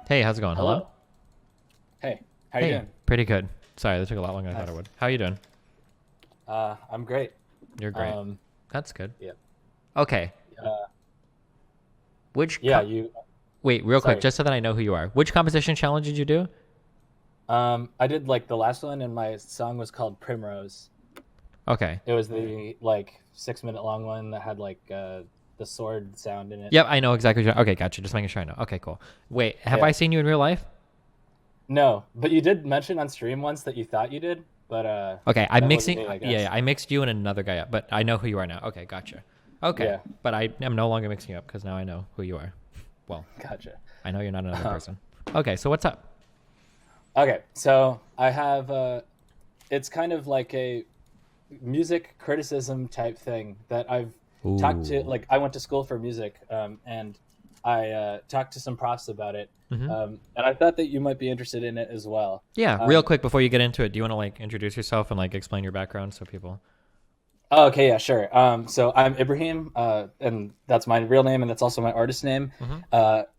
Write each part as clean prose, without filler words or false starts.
Hey, how's it going? Hello? Hello. Hey, how you Hey, doing? pretty good. Sorry, that took a lot longer than I thought it Nice. would. How you doing? I'm great. You're great. Um, That's good. yeah. Okay. Uh, Which yeah, you, Wait, real quick, sorry. just so that I know who you are. Which composition challenge did you do? I did like the last one and my song was called Primrose. Okay. It was the like 6 minute long one that had like the sword sound in it. Yep, I know exactly what you're. Okay, gotcha. Just making sure I know. Okay, cool. Wait, have I Yeah. seen you in real life? No, but you did mention on stream once that you thought you did, but Okay, I'm that wasn't mixing. me, I Yeah, guess. I mixed you and another guy up, but I know who you are now. Okay, gotcha. Okay, Yeah, but I am no longer mixing you up because now I know who you are. Well, gotcha. I know you're not another person. Okay, so what's up? Okay, so I have it's kind of like a music criticism type thing that I've talked to. Ooh. Like I went to school for music, and I talked to some profs about it, Mm-hmm. and I thought that you might be interested in it as well. Yeah, real Um, quick before you get into it, do you want to like introduce yourself and like explain your background so people? oh, okay, yeah, sure. So I'm Ibrahim, and that's my real name, and that's also my artist name. Mm-hmm.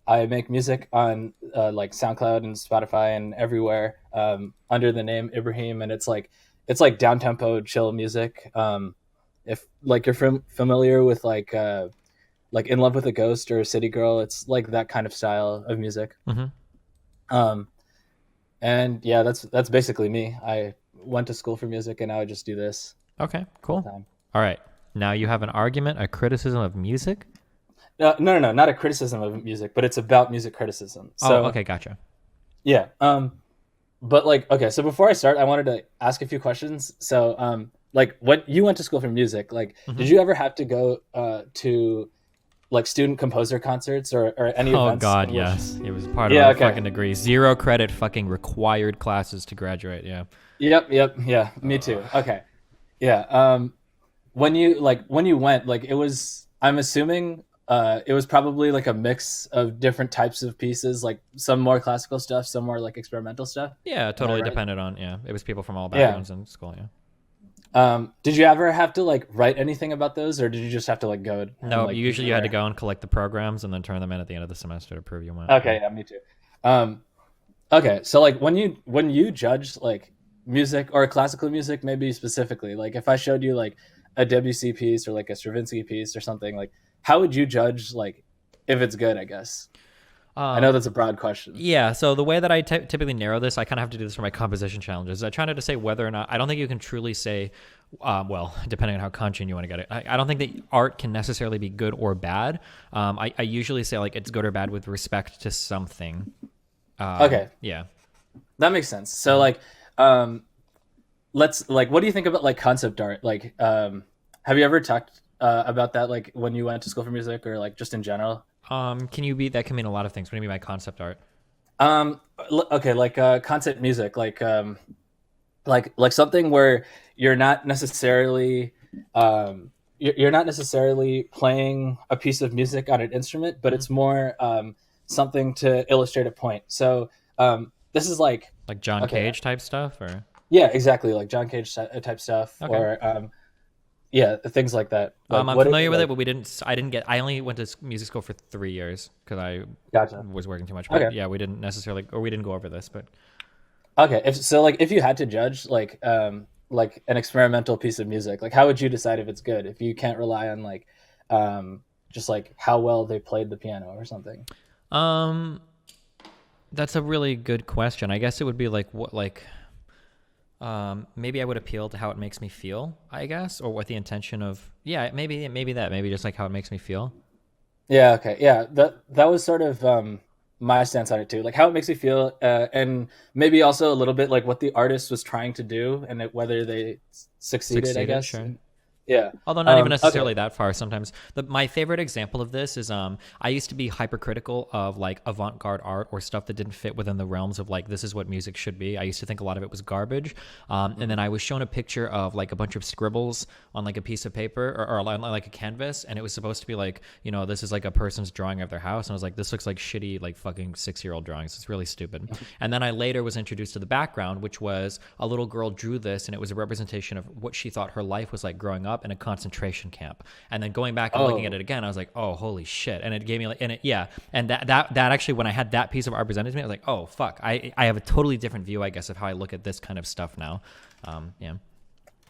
I make music on like SoundCloud and Spotify and everywhere under the name Ibrahim, and it's like down tempo, chill music. If like you're familiar with like In Love with a Ghost or City Girl, it's like that kind of style of music. Mm-hmm. Um, and yeah, that's basically me. I went to school for music, and now I just do this Okay, full cool. time. All right. Now you have an argument, a criticism of music. No, not a criticism of music, but it's about music criticism. Oh, So okay, gotcha. yeah, but like, okay, so before I start, I wanted to ask a few questions. So, like, what you went to school for music? Like, Hmm. did you ever have to go to like student composer concerts or any Oh events God, in which? yes. It was part of Yeah, my okay. fucking degree. 0 credit, fucking required classes to graduate. Yeah. Yep, yeah, me Uh, too. Okay, yeah. When you went, like, it was. I'm assuming it was probably like a mix of different types of pieces, like some more classical stuff, some more like experimental stuff. yeah, Am I totally right? depended on. Yeah, it was people from all Yeah. backgrounds in school. Yeah. Did you ever have to like write anything about those, or did you just have to like go and No, like be usually you had to there? go and collect the programs and then turn them in at the end of the semester to prove you went. Yeah. Okay, yeah, me too. Um, okay, so like when you judge like music or classical music, maybe specifically, like if I showed you like a Debussy piece or like a Stravinsky piece or something, like how would you judge like if it's good? I guess I know Um, that's a broad question. Yeah, so the way that I typically narrow this, I kind of have to do this for my composition challenges. I try not to say whether or not, I don't think you can truly say, well, depending on how conscious you want to get it. I don't think that art can necessarily be good or bad. I usually say like it's good or bad with respect to something. Okay, Yeah. that makes sense. So Mhm. like, let's like, what do you think about like concept art? Like, have you ever talked about that like when you went to school for music or like just in general? Can you be, that can mean a lot of things. What do you mean by concept art? Okay, like concept music, like something where you're not necessarily you're not necessarily playing a piece of music on an instrument, but Hmm. it's more something to illustrate a point. So this is like Like John okay, Cage type stuff or? yeah, exactly, like John Cage type stuff, Okay. or yeah, things like that. Like I'm what it familiar with it, like. but I didn't get, I only went to music school for 3 years because I Gotcha. was working too much. But Okay. yeah, we didn't necessarily, or we didn't go over this, but Okay, if so, like if you had to judge like an experimental piece of music, like how would you decide if it's good if you can't rely on like just like how well they played the piano or something? um, that's a really good question. I guess it would be like what, like, maybe I would appeal to how it makes me feel, I guess, or what the intention of, yeah, maybe just like how it makes me feel. Yeah, okay. Yeah, that was sort of my stance on it too. Like how it makes me feel and maybe also a little bit like what the artist was trying to do and whether they succeeded, I Succeeded, guess. sure. Yeah. Although not even Okay. necessarily that far sometimes. My favorite example of this is I used to be hypercritical of like avant-garde art or stuff that didn't fit within the realms of like this is what music should be. I used to think a lot of it was garbage. And then I was shown a picture of like a bunch of scribbles on like a piece of paper or on like a canvas, and it was supposed to be like, you know, this is like a person's drawing of their house, and I was like, this looks like shitty like fucking 6-year-old drawings. It's really stupid. And then I later was introduced to the background, which was a little girl drew this, and it was a representation of what she thought her life was like growing up, up in a concentration camp. And then going back and looking at Oh, it again, I was like, oh, holy shit. And it gave me like, and it, yeah. And that actually, when I had that piece of art presented to me, I was like, oh, fuck. I have a totally different view, I guess, of how I look at this kind of stuff now. Yeah.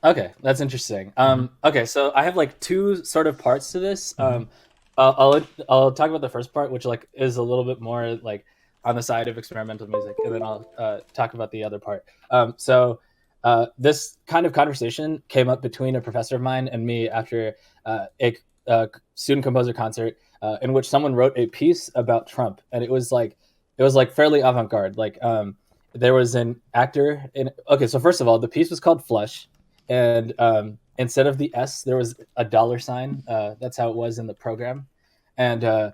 okay, that's interesting. Mm-hmm. Okay, so I have like two sort of parts to this. Mm-hmm. I'll talk about the first part, which like is a little bit more like on the side of experimental music, and then I'll talk about the other part. This kind of conversation came up between a professor of mine and me after a student composer concert in which someone wrote a piece about Trump, and it was like fairly avant garde. There was an actor in. Okay, so first of all, the piece was called Flush, and instead of the S, there was a dollar sign. That's how it was in the program, and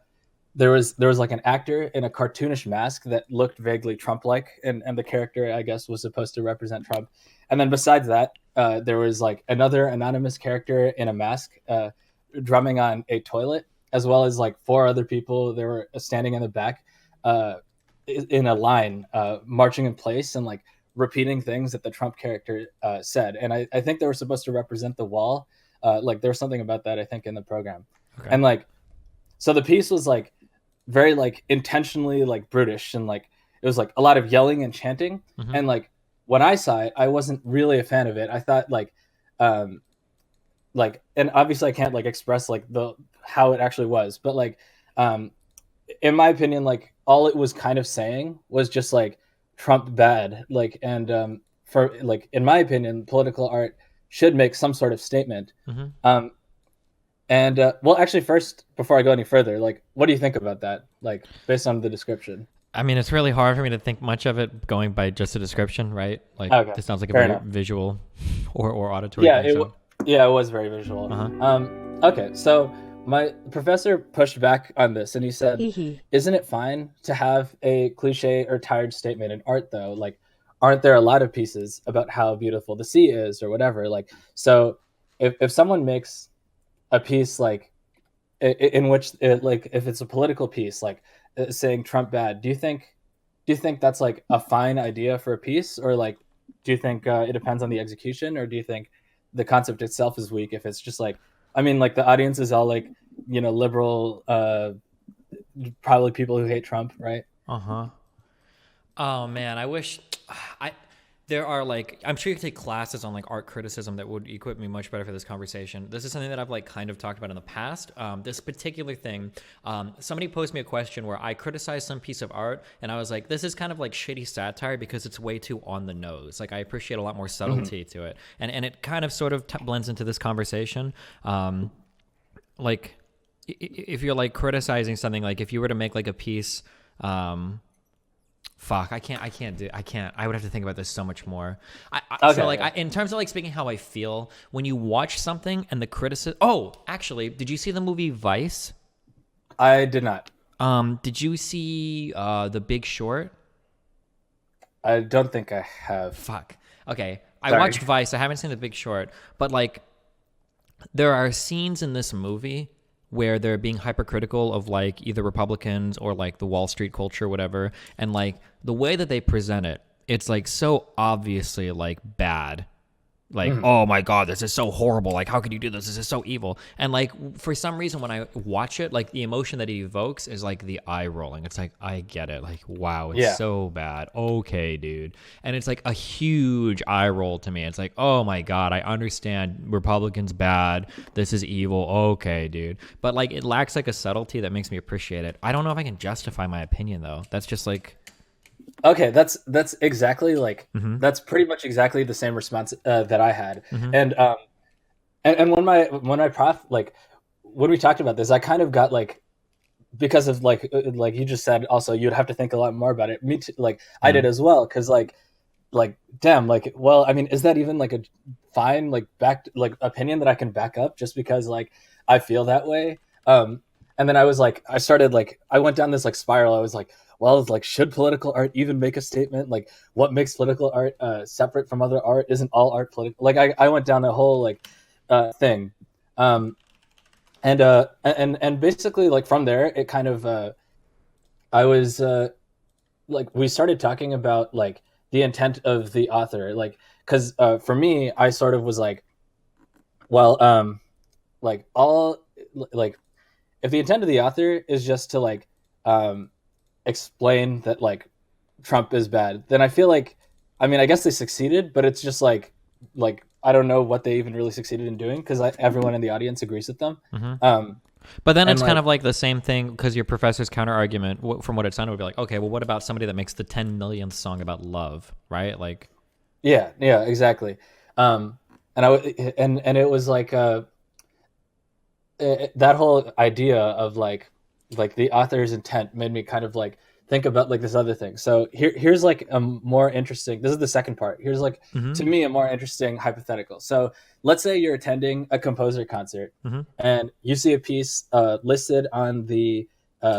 there was like an actor in a cartoonish mask that looked vaguely Trump-like, and the character, I guess, was supposed to represent Trump. And then besides that, there was like another anonymous character in a mask drumming on a toilet, as well as like four other people. They were standing in the back uh, in a line, marching in place and like repeating things that the Trump character said. And I think they were supposed to represent the wall. Like there was something about that, I think, in the program. Okay. And like, so the piece was like very like intentionally like brutish, and like it was like a lot of yelling and chanting. Mm-hmm. And like when I saw it, I wasn't really a fan of it. I thought um and obviously I can't like express like the how it actually was, but like um in my opinion, like all it was kind of saying was just like Trump bad, like, and for like in my opinion, political art should make some sort of statement. Mm-hmm. Um, and well, actually, first before I go any further, like, what do you think about that? Like, based on the description. I mean, it's really hard for me to think much of it going by just a description, right? Like, Okay, this sounds like a fair very enough. visual or auditory Yeah, thing. So, yeah, it was very visual. uh-huh. Okay, so my professor pushed back on this, and he said, Hee "Isn't it fine to have a cliche or tired statement in art, though? Like, aren't there a lot of pieces about how beautiful the sea is, or whatever? Like, so if someone makes a piece like in which it, like if it's a political piece like saying Trump bad, do you think that's like a fine idea for a piece, or like do you think it depends on the execution, or do you think the concept itself is weak if it's just like, I mean, like the audience is all like, liberal, probably people who hate Trump, right? Uh-huh. Oh man, I wish I there are like I'm sure you could take classes on like art criticism that would equip me much better for this conversation. This is something that I've like kind of talked about in the past. This particular thing, somebody posed me a question where I criticized some piece of art and I was like, this is kind of like shitty satire because it's way too on the nose. Like I appreciate a lot more subtlety to it, and it kind of sort of blends into this conversation. Like if you're like criticizing something, like if you were to make like a piece. Fuck, I would have to think about this so much more. Okay, So like yeah. in terms of like speaking how I feel when you watch something and the criticism. Oh, actually, did you see the movie Vice? I did not. Did you see The Big Short? I don't think I have. Fuck. Okay, I Sorry. watched Vice. I haven't seen The Big Short, but like there are scenes in this movie where they're being hypercritical of like either Republicans or like the Wall Street culture, whatever. And like the way that they present it, it's like so obviously like bad. Like, oh my God, this is so horrible. Like, how could you do this? This is so evil. And like, for some reason, when I watch it, like the emotion that it evokes is like the eye rolling. It's like, I get it. Like, wow, it's Yeah. so bad. Okay, dude. And it's like a huge eye roll to me. It's like, oh my God, I understand Republicans bad. This is evil. Okay, dude. But like, it lacks like a subtlety that makes me appreciate it. I don't know if I can justify my opinion though. That's just like, Okay, that's exactly like that's pretty much exactly the same response that I had. And when my prof, like when we talked about this, I kind of got like, because of like you just said, also you'd have to think a lot more about it. Me too, like I did as well, because like damn, like, well, I mean, is that even like a fine like back like opinion that I can back up just because like I feel that way? And then I was like, I went down this like spiral. I was like, well, it's like, should political art even make a statement? Like, what makes political art separate from other art? Isn't all art political? Like, I went down a whole like thing, and basically like from there, it kind of I was like, we started talking about like the intent of the author, like, because for me, I sort of was like, Well, like all like if the intent of the author is just to like um explain that like Trump is bad, then I feel like, I mean, I guess they succeeded, but it's just like I don't know what they even really succeeded in doing because everyone in the audience agrees with them. Hmm. Um, But then and it's kind like of like the same thing because your professor's counter argument, from what it sounded, would be like, okay, well, what about somebody that makes the 10 millionth song about love, right? Like, yeah, yeah, exactly. Um, and and it was like that whole idea of like the author's intent made me kind of like think about like this other thing. So here's like a more interesting, this is the second part. Here's like mm-hmm, to me a more interesting hypothetical. So let's say you're attending a composer concert mm-hmm, and you see a piece listed on the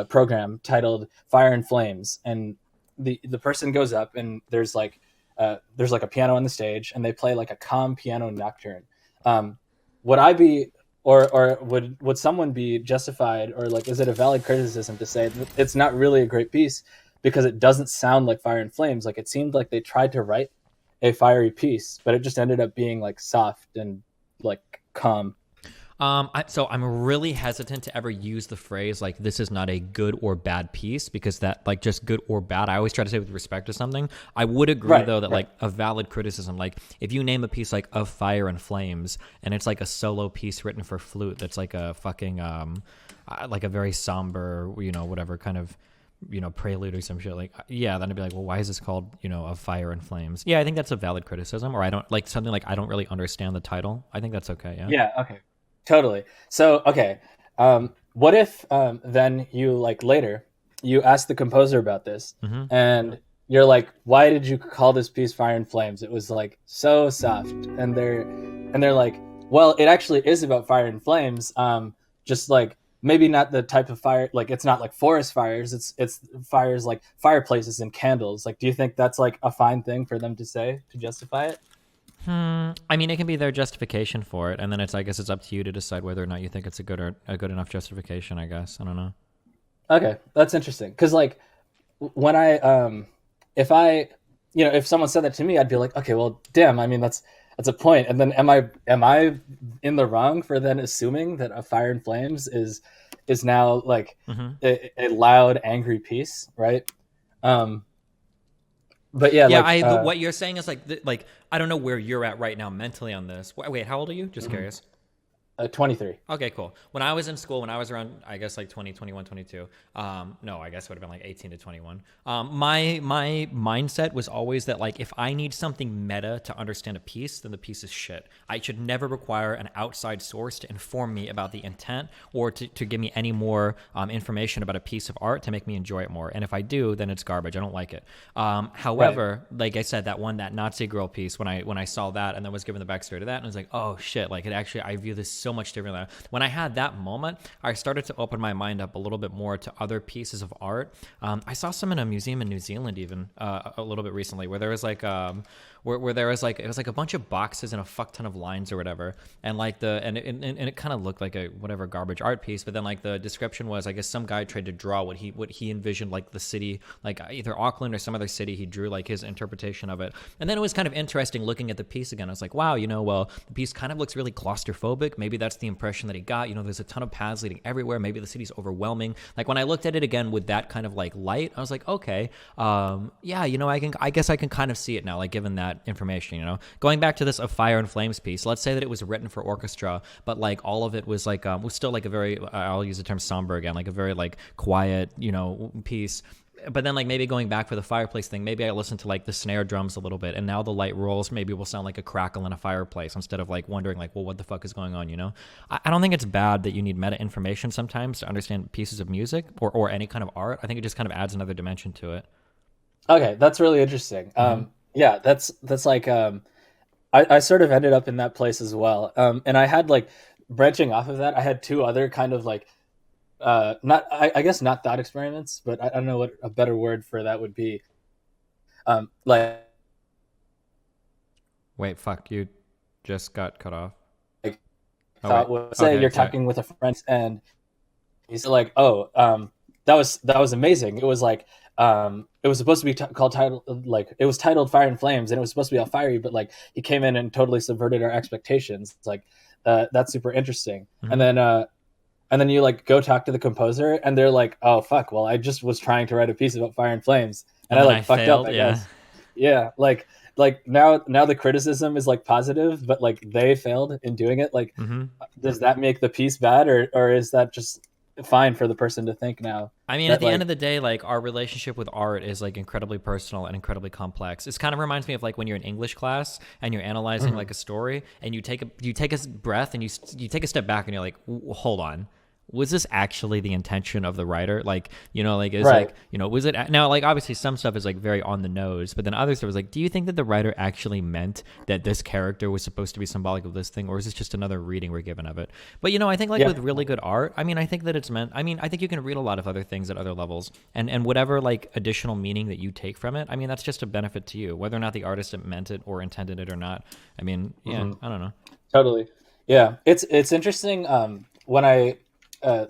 program titled Fire and Flames, and the person goes up and there's like a piano on the stage and they play like a calm piano nocturne. Would I be, or would someone be justified, or like is it a valid criticism to say that it's not really a great piece because it doesn't sound like Fire and Flames? Like it seemed like they tried to write a fiery piece, but it just ended up being like soft and like calm. so I'm really hesitant to ever use the phrase like this is not a good or bad piece because that like just good or bad. I always try to say with respect to something. I would agree Right, though that right. like a valid criticism, like if you name a piece like Of Fire and Flames and it's like a solo piece written for flute that's like a fucking like a very somber, whatever kind of prelude or some shit, like yeah, then I'd be like, well, why is this called Of Fire and Flames? Yeah, I think that's a valid criticism. Or I don't like something like I don't really understand the title. I think that's okay. Yeah. Yeah, okay. Totally. So, okay. What if then you like later you ask the composer about this Mm-hmm. and you're like, why did you call this piece Fire and Flames? It was like so soft. And they're like, well, it actually is about fire and flames. Just like maybe not the type of fire, like it's not like forest fires, it's fires like fireplaces and candles. Like, do you think that's like a fine thing for them to say to justify it? I mean, it can be their justification for it, and then I guess it's up to you to decide whether or not you think it's a good enough justification. I guess I don't know. Okay, that's interesting. Because like when if I, if someone said that to me, I'd be like, okay, well, damn. I mean, that's a point. And then am I in the wrong for then assuming that a Fire and Flames is now like Hmm. a loud, angry piece, right? Um, but yeah, Yeah, like but what you're saying is like I don't know where you're at right now mentally on this. Wait, how old are you? Just curious. 23. Okay, cool. When I was in school, when I was around, I guess like 20, 21, 22. No, I guess it would have been like 18 to 21. My mindset was always that like if I need something meta to understand a piece, then the piece is shit. I should never require an outside source to inform me about the intent or to give me any more information about a piece of art to make me enjoy it more. And if I do, then it's garbage. I don't like it. Right. However, like I said, that Nazi girl piece, when I saw that and then was given the backstory to that, and I was like, oh shit, like it actually, I view this so much differently. When I had that moment, I started to open my mind up a little bit more to other pieces of art. I saw some in a museum in New Zealand even a little bit recently, where there was like where there was like it was like a bunch of boxes and a fuck ton of lines or whatever, and like and it kind of looked like a whatever garbage art piece, but then like the description was, I guess some guy tried to draw what he envisioned like the city, like either Auckland or some other city. He drew like his interpretation of it, and then it was kind of interesting looking at the piece again. I was like, wow, well, the piece kind of looks really claustrophobic. Maybe that's the impression that he got. There's a ton of paths leading everywhere. Maybe the city's overwhelming. Like when I looked at it again with that kind of like light, I was like, okay, yeah, I guess I can kind of see it now, like given that information. Going back to this Of Fire and Flames piece, let's say that it was written for orchestra, but like all of it was like was still like a very, I'll use the term somber again, like a very like quiet piece. But then like maybe going back for the fireplace thing, maybe I listen to like the snare drums a little bit, and now the light rolls maybe will sound like a crackle in a fireplace instead of like wondering like, well, what the fuck is going on. I don't think it's bad that you need meta information sometimes to understand pieces of music or any kind of art. I think it just kind of adds another dimension to it. Okay, that's really interesting. Mm-hmm. Yeah, that's like I sort of ended up in that place as well. And I had like branching off of that, I had two other kind of like not I guess not thought experiments, but I don't know what a better word for that would be. Like Wait, fuck, you just got cut off. Oh wait. thought was, say Okay, you're sorry. talking with a friend and he's like, oh, that was amazing. It was like it was supposed to be called title, like it was titled Fire and Flames, and it was supposed to be all fiery, but like he came in and totally subverted our expectations. It's like that's super interesting. Mm-hmm. And then you like go talk to the composer and they're like, oh fuck, well I just was trying to write a piece about fire and flames and And I then I like fucked up, failed. I Yeah. guess. Yeah, like now the criticism is like positive, but like they failed in doing it. Like, Mm-hmm. does that make the piece bad, or is that just fine for the person to think now I mean, at that the end of like the day, like our relationship with art is like incredibly personal and incredibly complex. It kind of reminds me of like when you're in English class and you're analyzing Mhm. like a story and you take a breath and you take a step back and you're like, hold on, was this actually the intention of the writer? Like, you know, like is Right. like, you know, was it now like obviously some stuff is like very on the nose, but then others there was like, do you think that the writer actually meant that this character was supposed to be symbolic of this thing, or is this just another reading we're given of it? But you know, I think like Yeah. with really good art, I mean, I think that it's meant. I mean, I think you can read a lot of other things at other levels, and whatever like additional meaning that you take from it, I mean, that's just a benefit to you, whether or not the artist meant it or intended it or not. I mean, yeah, Hmm. I don't know. Totally. Yeah, it's interesting. When I uh,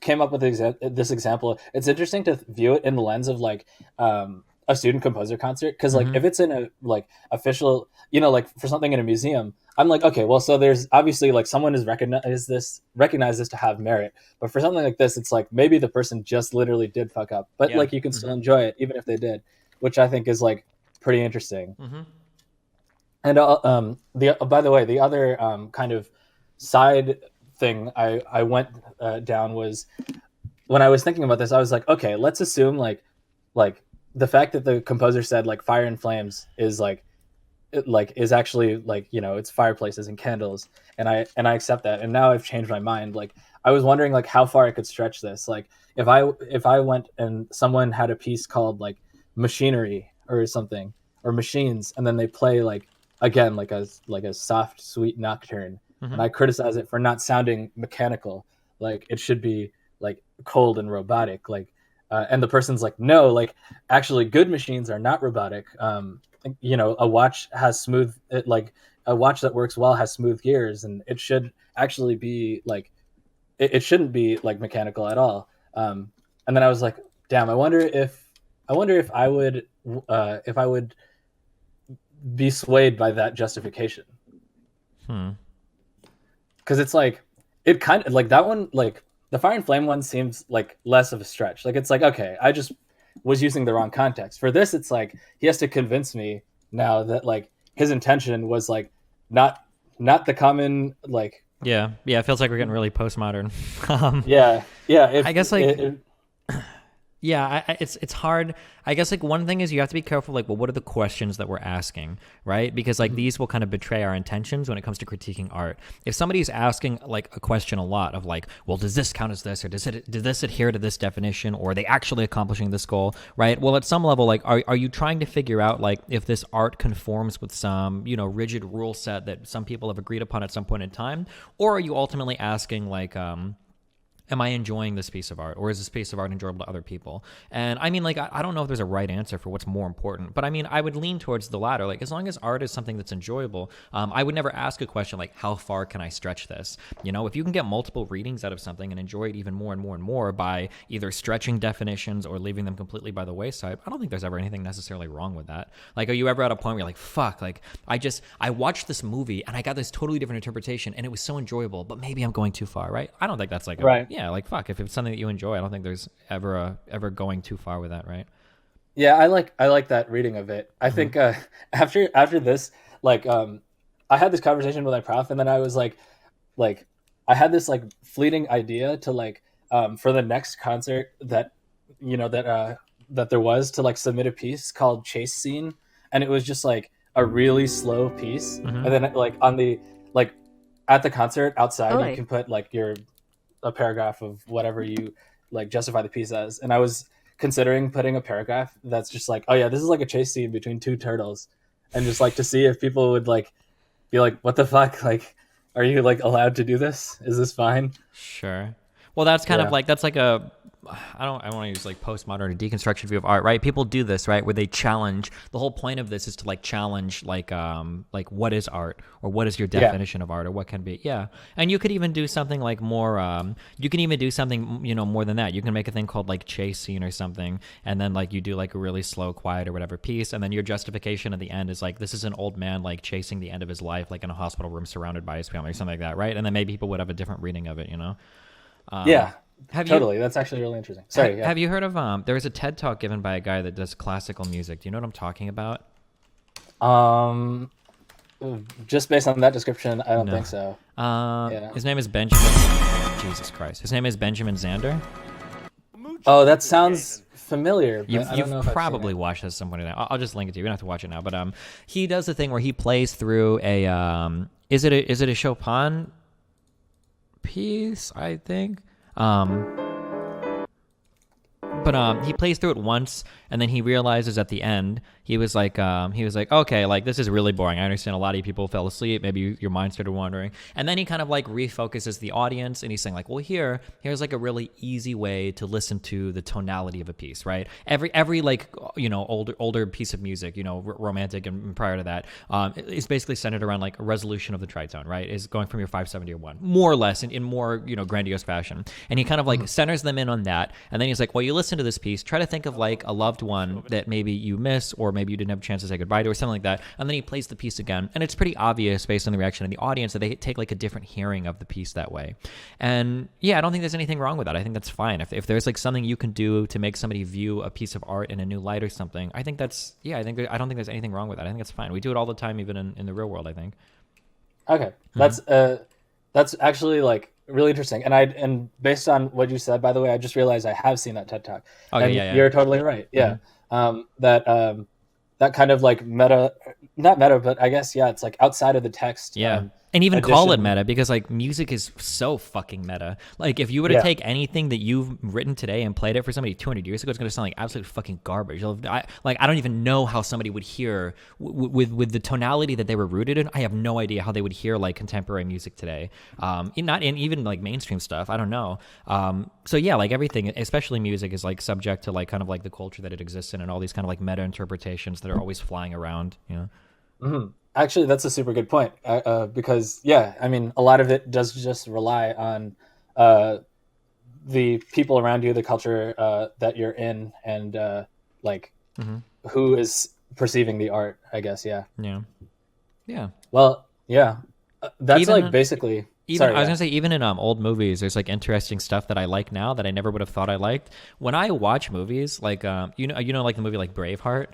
came up with this example, it's interesting to view it in the lens of like a student composer concert, because like Mm-hmm. if it's in a like official, you know, like for something in a museum, I'm like, okay, well, so there's obviously like someone has recognized this to have merit, but for something like this, it's like maybe the person just literally did fuck up, but Yeah. like you can still Mm-hmm. enjoy it even if they did, which I think is like pretty interesting. Mm-hmm. And the by the way, the other kind of side thing I went down was when I was thinking about this, I was like, okay, let's assume like the fact that the composer said like fire and flames is like is actually like, you know, it's fireplaces and candles, and I accept that. And now I've changed my mind. Like I was wondering like how far I could stretch this. Like if I went and someone had a piece called like machinery or something, or machines, and then they play like again like a soft sweet nocturne, and Mm-hmm. I criticize it for not sounding mechanical, like it should be like cold and robotic, like and the person's like, no, like actually good machines are not robotic. You know, a watch has smooth like a watch that works well has smooth gears, and it should actually be like it shouldn't be like mechanical at all. And then I was like, damn, I wonder if I would be swayed by that justification, Hmm. because it's like it kind of like that one, like the fire and flame one seems like less of a stretch. Like it's like, okay, I just was using the wrong context for this. It's like he has to convince me now that like his intention was like not not the common like Yeah. Yeah. It feels like we're getting really postmodern. um, yeah, yeah, I if guess like it, yeah, it's hard. I guess like one thing is you have to be careful. Like, well, what are the questions that we're asking, right? Because like these will kind of betray our intentions when it comes to critiquing art. If somebody's asking like a question a lot of like, well, does this count as this, or does this adhere to this definition, or are they actually accomplishing this goal, right? Well, at some level, like, are you trying to figure out like if this art conforms with some rigid rule set that some people have agreed upon at some point in time, or are you ultimately asking like am I enjoying this piece of art, or is this piece of art enjoyable to other people? And I mean, like, I don't know if there's a right answer for what's more important, but I mean, I would lean towards the latter. Like, as long as art is something that's enjoyable, I would never ask a question like, how far can I stretch this? If you can get multiple readings out of something and enjoy it even more and more and more by either stretching definitions or leaving them completely by the wayside, I don't think there's ever anything necessarily wrong with that. Like, are you ever at a point where you're like, fuck, like, I watched this movie and I got this totally different interpretation and it was so enjoyable, but maybe I'm going too far, right? I don't think that's like right. yeah, like fuck. If it's something that you enjoy, I don't think there's ever going too far with that, right? Yeah, I like that reading of it. I Mm-hmm. think after this, like I had this conversation with my prof, and then I was like I had this like fleeting idea to like for the next concert that that there was, to like submit a piece called Chase Scene, and it was just like a really slow piece, Mm-hmm. and then like on the like at the concert outside you Oi. can put like your a paragraph of whatever you like justify the piece as. And I was considering putting a paragraph that's just like, oh yeah, this is like a chase scene between two turtles, and just like to see if people would like be like, what the fuck, like are you like allowed to do this, is this fine? Sure. Well, that's kind of Yeah. like that's like I don't want to use like postmodern or deconstruction view of art, right? People do this, right, where they challenge. The whole point of this is to like challenge like what is art, or what is your definition of art, or what can be. Yeah, and you could even do something like more. You can even do something, you know, more than that. You can make a thing called like chase scene or something, and then like you do like a really slow, quiet or whatever piece, and then your justification at the end is like, this is an old man like chasing the end of his life, like in a hospital room surrounded by his family or something like that, right? And then maybe people would have a different reading of it, you know. Yeah. Totally. That's actually really interesting. Sorry. Have you heard of there was a TED talk given by a guy that does classical music. Do you know what I'm talking about? Just based on that description, I don't think so. His name is Benjamin. Jesus Christ. His name is Benjamin Zander. Oh, that sounds familiar. You've probably watched this somewhere. I'll just link it to you. You don't have to watch it now. But he does the thing where he plays through a is it a Chopin piece, I think. But he plays through it once, and then he realizes at the end, he was like, okay, like this is really boring. I understand a lot of people fell asleep. Maybe your mind started wandering. And then he kind of like refocuses the audience, and he's saying like, well, here's like a really easy way to listen to the tonality of a piece, right? Every like, you know, older piece of music, you know, romantic and prior to that, is basically centered around like a resolution of the tritone, right? Is going from your 5/7 to your 1, more or less in more, you know, grandiose fashion. And he kind of like centers them in on that. And then he's like, well, you listen to this piece, try to think of like a loved one that maybe you miss, or maybe you didn't have a chance to say goodbye to, or something like that. And then he plays the piece again, and it's pretty obvious based on the reaction of the audience that they take like a different hearing of the piece that way. And yeah, I don't think there's anything wrong with that. I think that's fine. If there's like something you can do to make somebody view a piece of art in a new light or something, I think that's, I don't think there's anything wrong with that. I think that's fine. We do it all the time, even in the real world, I think. Okay. That's actually like really interesting. And based on what you said, by the way, I just realized I have seen that TED Talk. Okay, and yeah. You're totally right. Yeah. That kind of like not meta, but I guess, it's like outside of the text. Yeah. And even call it meta, because like music is so fucking meta. Like if you were to take anything that you've written today and played it for somebody 200 years ago, it's going to sound like absolute fucking garbage. I don't even know how somebody would hear with the tonality that they were rooted in. I have no idea how they would hear like contemporary music today. Not in even like mainstream stuff. I don't know. So yeah, like everything, especially music, is like subject to like kind of like the culture that it exists in, and all these kind of like meta interpretations that are always flying around, you know? Mm-hmm. Actually, that's a super good point, because, I mean, a lot of it does just rely on the people around you, the culture that you're in, and who is perceiving the art, I guess, Yeah. Well, that's even, like basically... I was going to say, even in old movies, there's like interesting stuff that I like now that I never would have thought I liked. When I watch movies, like, like the movie like Braveheart,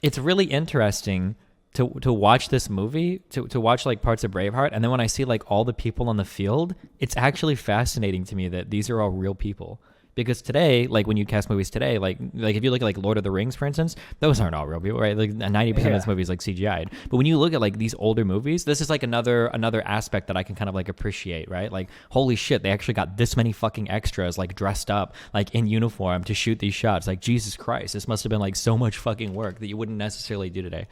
it's really interesting to watch this movie, to watch like parts of Braveheart, and then when I see like all the people on the field, it's actually fascinating to me that these are all real people. Because today, like when you cast movies today, like if you look at like Lord of the Rings, for instance, those aren't all real people, right? Like 90% of this movie is like CGI'd. But when you look at like these older movies, this is like another aspect that I can kind of like appreciate, right? Like, holy shit, they actually got this many fucking extras like dressed up like in uniform to shoot these shots. Like, Jesus Christ, this must have been like so much fucking work that you wouldn't necessarily do today.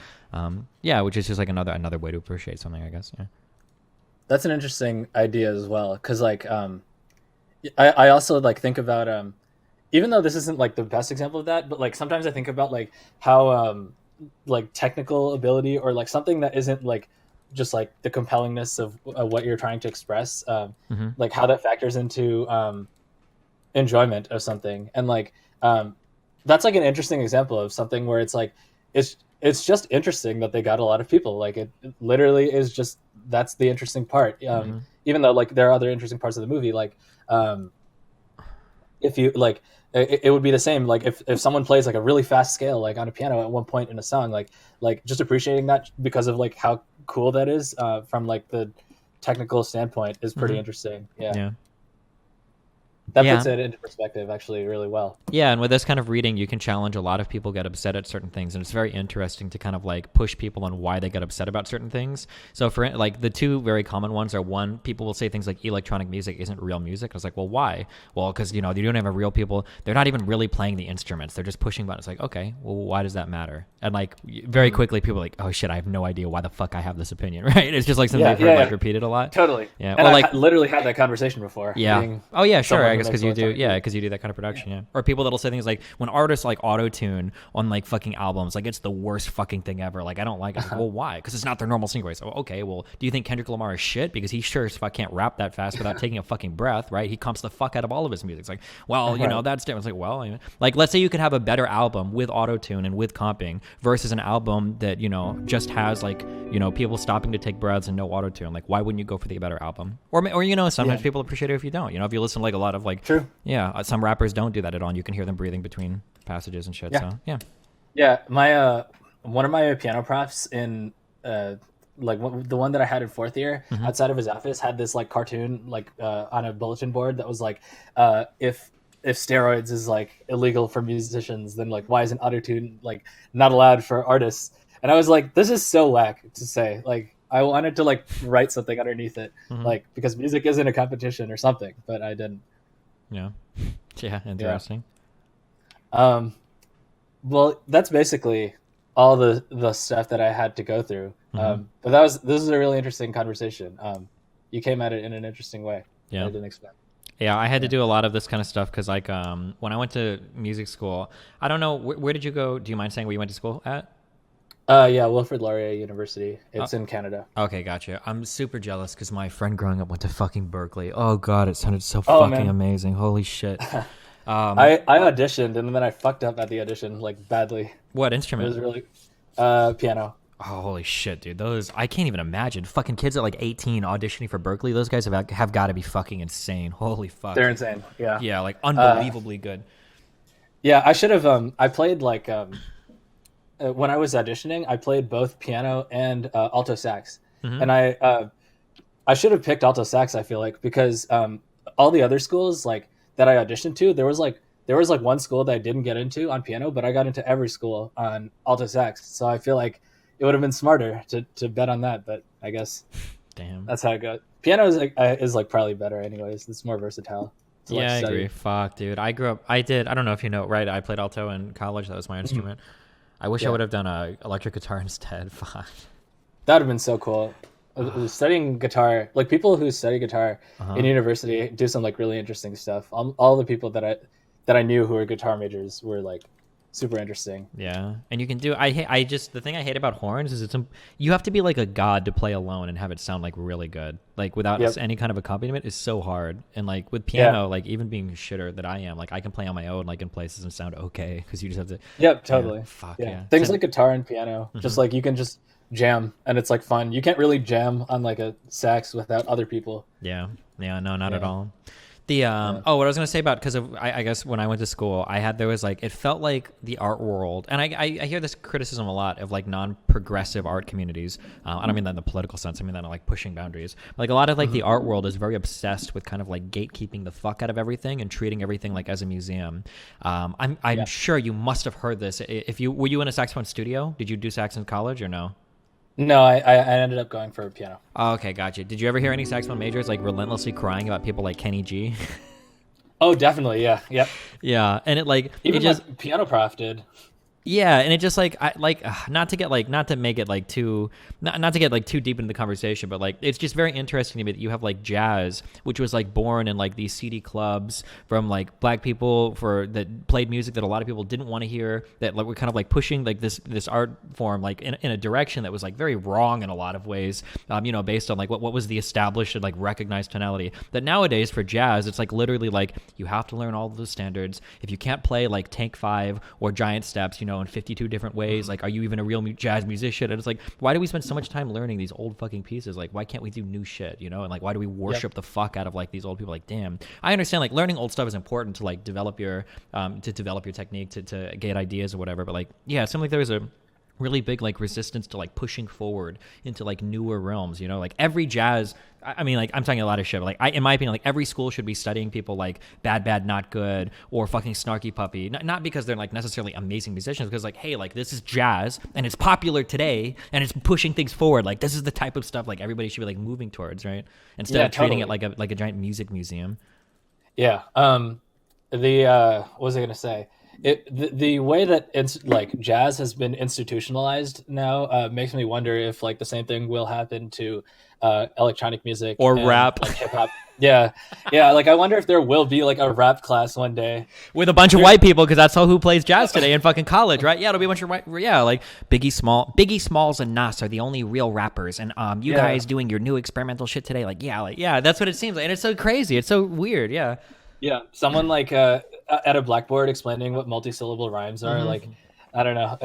Which is just like another way to appreciate something, I guess. Yeah. That's an interesting idea as well, because like I also like think about even though this isn't like the best example of that, but like sometimes I think about like how like technical ability, or like something that isn't like just like the compellingness of what you're trying to express, like how that factors into enjoyment of something. And like that's like an interesting example of something where it's like it's just interesting that they got a lot of people. Like it literally is just, that's the interesting part. Even though like there are other interesting parts of the movie, like if you like, it would be the same. Like if someone plays like a really fast scale, like on a piano at one point in a song, like just appreciating that because of like how cool that is from like the technical standpoint is pretty interesting. Yeah. That puts it into perspective actually really well. Yeah, and with this kind of reading, you can challenge a lot of people get upset at certain things, and it's very interesting to kind of like push people on why they get upset about certain things. So for like the two very common ones are, one, people will say things like electronic music isn't real music. I was like, well, why? Well, because you don't have a real people. They're not even really playing the instruments. They're just pushing buttons. It's like, okay, well, why does that matter? And like very quickly, people are like, oh shit, I have no idea why the fuck I have this opinion, right? It's just like something I've heard like repeated a lot. Totally. Yeah. And I literally had that conversation before. Yeah. Oh yeah, sure. I guess makes because you do, electronic yeah, music. because you do that kind of production, yeah. Or people that'll say things like, when artists like auto tune on like fucking albums, like it's the worst fucking thing ever. Like I don't like it. Like, well, why? Because it's not their normal singing voice. Oh, okay. Well, do you think Kendrick Lamar is shit? Because he sure as fuck can't rap that fast without taking a fucking breath, right? He comps the fuck out of all of his music. It's like, well, you know, Right. that's different. It's like, well, I mean, like let's say you could have a better album with auto tune and with comping versus an album that you know just has like you know people stopping to take breaths and no auto tune. Like, why wouldn't you go for the better album? Or you know, sometimes Yeah. people appreciate it if you don't. You know, if you listen to like a lot of like, True. yeah, some rappers don't do that at all. And you can hear them breathing between passages and shit. Yeah. So yeah. Yeah. My one of my piano profs in like the one that I had in fourth year Mm-hmm. outside of his office had this like cartoon like on a bulletin board that was like if steroids is like illegal for musicians, then like why isn't autotune like not allowed for artists? And I was like, this is so whack to say. Like I wanted to like write something underneath it, Mm-hmm. like because music isn't a competition or something, but I didn't. Yeah. Yeah. Yeah. Interesting. Um, well, that's basically all the stuff that I had to go through. Mm-hmm. But this is a really interesting conversation. You came at it in an interesting way that I Yeah. didn't expect. Yeah, I had to Yeah. do a lot of this kind of stuff because, like, when I went to music school, I don't know where did you go? Do you mind saying where you went to school at? Yeah, Wilfrid Laurier University. It's in Canada. Okay, gotcha. I'm super jealous because my friend growing up went to fucking Berkeley. Oh god, it sounded so Oh fucking man, amazing. Holy shit. I auditioned and then I fucked up at the audition like badly. What It was instrument? really piano. Oh, holy shit, dude. Those I can't even imagine. Fucking kids at like 18 auditioning for Berkeley. Those guys have got to be fucking insane. Holy fuck. They're insane. Yeah. Yeah, like unbelievably good. Yeah, I should have. I played like when I was auditioning, I played both piano and alto sax, Mm-hmm. and I should have picked alto sax. I feel like because all the other schools like that I auditioned to, there was like one school that I didn't get into on piano, but I got into every school on alto sax. So I feel like it would have been smarter to bet on that. But I guess Damn. that's how it goes. Piano is like probably better, anyways. It's more versatile. To, like, Yeah, I study. agree. Fuck, dude. I grew up. I don't know if you know, right? I played alto in college. That was my instrument. I wish I Yeah. would have done electric guitar instead. Fuck. That would have been so cool. Studying guitar, like people who study guitar Uh-huh. in university do some like really interesting stuff. All the people that I knew who were guitar majors were like super interesting. Yeah, and you can do. I just the thing I hate about horns is you have to be like a god to play alone and have it sound like really good. Like without Yep. any kind of accompaniment is so hard. And like with Yeah. piano, like even being shitter that I am, like I can play on my own like in places and sound okay because you just have to. Yep, totally. Fuck Yeah, yeah. things So- like guitar and piano, just like you can just jam and it's like fun. You can't really jam on like a sax without other people. Yeah. Yeah. No, not at Yeah. all. The oh, what I was gonna say about because of I guess when I went to school, there was like it felt like the art world, and I hear this criticism a lot of like non-progressive art communities. I don't mean that in the political sense. I mean that in like pushing boundaries. Like a lot of like the art world is very obsessed with kind of like gatekeeping the fuck out of everything and treating everything like as a museum. I'm Yeah. sure you must have heard this. If you were you in a saxophone studio? Did you do sax in college or no? No, I ended up going for piano. Oh, okay, gotcha. Did you ever hear any saxophone majors like relentlessly crying about people like Kenny G? Oh, definitely. Yeah. Yep. Yeah, and it like Even it just my piano prof did. yeah, and it just like not to make it like too not to get like too deep into the conversation, but like it's just very interesting to me that you have like jazz, which was like born in like these seedy clubs from like black people that played music that a lot of people didn't want to hear, that like were kind of like pushing like this art form like in a direction that was like very wrong in a lot of ways, you know, based on like what was the established and like recognized tonality. That nowadays for jazz, it's like literally like you have to learn all of the standards. If you can't play like Tank 5 or Giant Steps, you know, in 52 different ways, like are you even a real jazz musician? And it's like, why do we spend so much time learning these old fucking pieces? Like why can't we do new shit, you know? And like why do we worship the fuck out of like these old people? Like damn, I understand like learning old stuff is important to like develop your technique to get ideas or whatever, but like yeah, it seemed like there was a really big like resistance to like pushing forward into like newer realms, you know, like every jazz. I mean, like I'm talking a lot of shit, but like in my opinion, like every school should be studying people like Bad Not Good or fucking Snarky Puppy, not because they're like necessarily amazing musicians, because like hey, like this is jazz and it's popular today and it's pushing things forward. Like this is the type of stuff like everybody should be like moving towards, right? Instead of treating it like a giant music museum. Yeah. What was I gonna say? The way that it's like jazz has been institutionalized now makes me wonder if like the same thing will happen to electronic music Or and, rap. like hip hop. Yeah, yeah. Like I wonder if there will be like a rap class one day. With a bunch of white people, because that's all who plays jazz today in fucking college, right? Yeah, it'll be a bunch of white. Yeah, like Biggie Smalls, and Nas are the only real rappers, and you Yeah, guys doing your new experimental shit today. Like yeah, that's what it seems like, and it's so crazy. It's so weird. Yeah. yeah. Someone like at a blackboard explaining what multi-syllable rhymes are. Like, I don't know.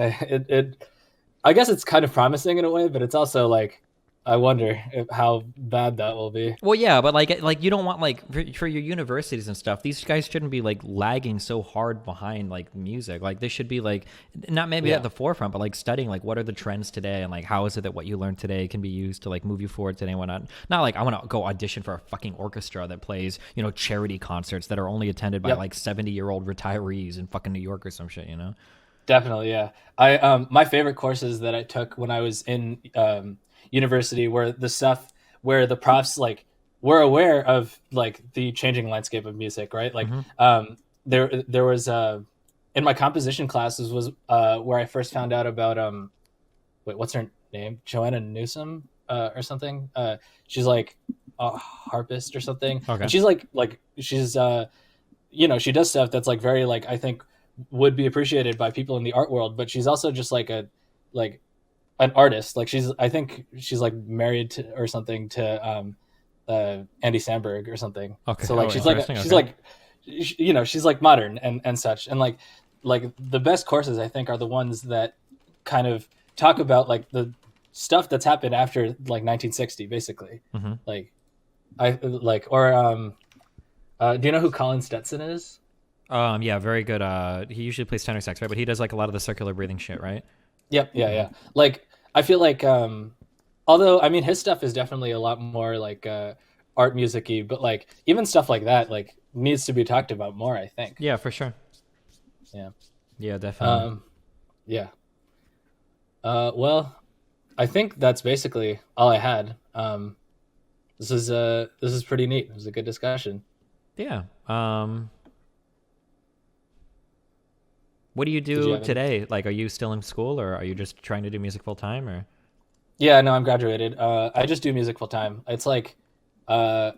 I guess it's kind of promising in a way, but it's also like I wonder how bad that will be. Well, yeah, but like you don't want like for your universities and stuff. These guys shouldn't be like lagging so hard behind like music. Like they should be like not maybe at the forefront, but like studying like what are the trends today and like how is it that what you learned today can be used to like move you forward today and whatnot. Not like I want to go audition for a fucking orchestra that plays charity concerts that are only attended by like 70-year-old retirees in fucking New York or some shit. Definitely, yeah. I my favorite courses that I took when I was in university were the stuff where the profs like were aware of like the changing landscape of music, right? Like there was in my composition classes was where I first found out about wait, what's her name? Joanna Newsom or something. She's like a harpist or something. Okay. And she's she's she does stuff that's like very like I think would be appreciated by people in the art world, but she's also just like an artist. Like I think she's like married to or something to Andy Samberg or something. Okay. So like she's like modern and such. And like the best courses I think are the ones that kind of talk about like the stuff that's happened after like 1960 basically. Like I like or do you know who Colin Stetson is? Yeah, very good. He usually plays tenor sax, right? But he does like a lot of the circular breathing shit, right? Yep. Yeah. Like I feel like although I mean his stuff is definitely a lot more like art music-y, but like even stuff like that like needs to be talked about more, I think. Yeah, for sure. Yeah, definitely. Yeah. Well, I think that's basically all I had. This is pretty neat. It was a good discussion. Yeah. What do you do today? Like, are you still in school, or are you just trying to do music full time, or? Yeah, no, I'm graduated. I just do music full time. It's like, I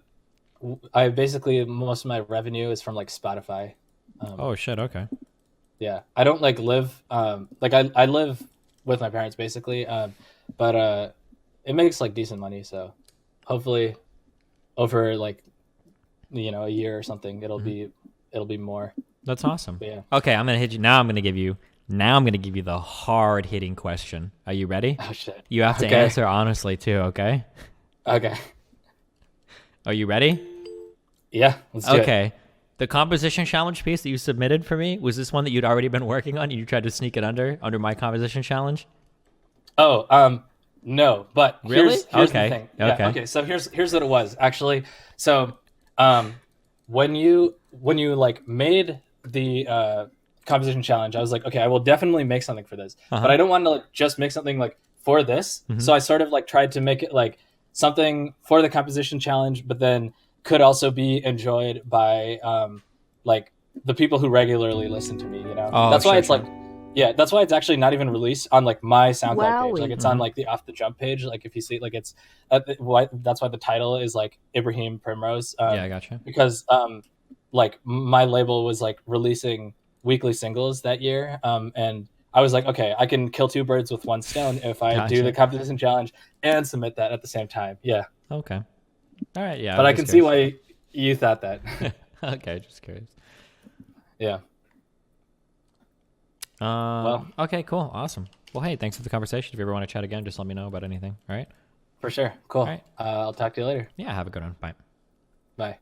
basically most of my revenue is from like Spotify. Oh shit! Okay. Yeah, I don't like live. Like I live with my parents basically. But it makes like decent money. So hopefully, over like, a year or something, it'll be more. That's awesome. But yeah. Okay, I'm gonna hit you now. I'm gonna give you the hard hitting question. Are you ready? Oh shit! You have to answer honestly too. Okay. Okay. Are you ready? Yeah. Let's do it. Okay. The composition challenge piece that you submitted for me, was this one that you'd already been working on and you tried to sneak it under my composition challenge? Oh, no, but really? Here's okay. the thing. Okay. Yeah, okay. So here's what it was actually. So, when you like made the composition challenge, I was like, okay, I will definitely make something for this, but I don't want to like just make something like for this. So I sort of like tried to make it like something for the composition challenge, but then could also be enjoyed by like the people who regularly listen to me. That's why it's like. Yeah, that's why it's actually not even released on like my SoundCloud page. Like it's on like the Off the Jump page. Like if you see, like it's that's why the title is like Ibrahim Primrose. Yeah, I gotcha. Because like my label was like releasing weekly singles that year, and I was like, okay, I can kill two birds with one stone if I do the composition challenge and submit that at the same time. Yeah. Okay. All right. Yeah. But I can see why you thought that. Okay, just curious. Yeah. Well, okay, cool. Awesome. Well, hey, thanks for the conversation. If you ever want to chat again, just let me know about anything. All right. For sure. Cool. All right. I'll talk to you later. Yeah. Have a good one. Bye. Bye.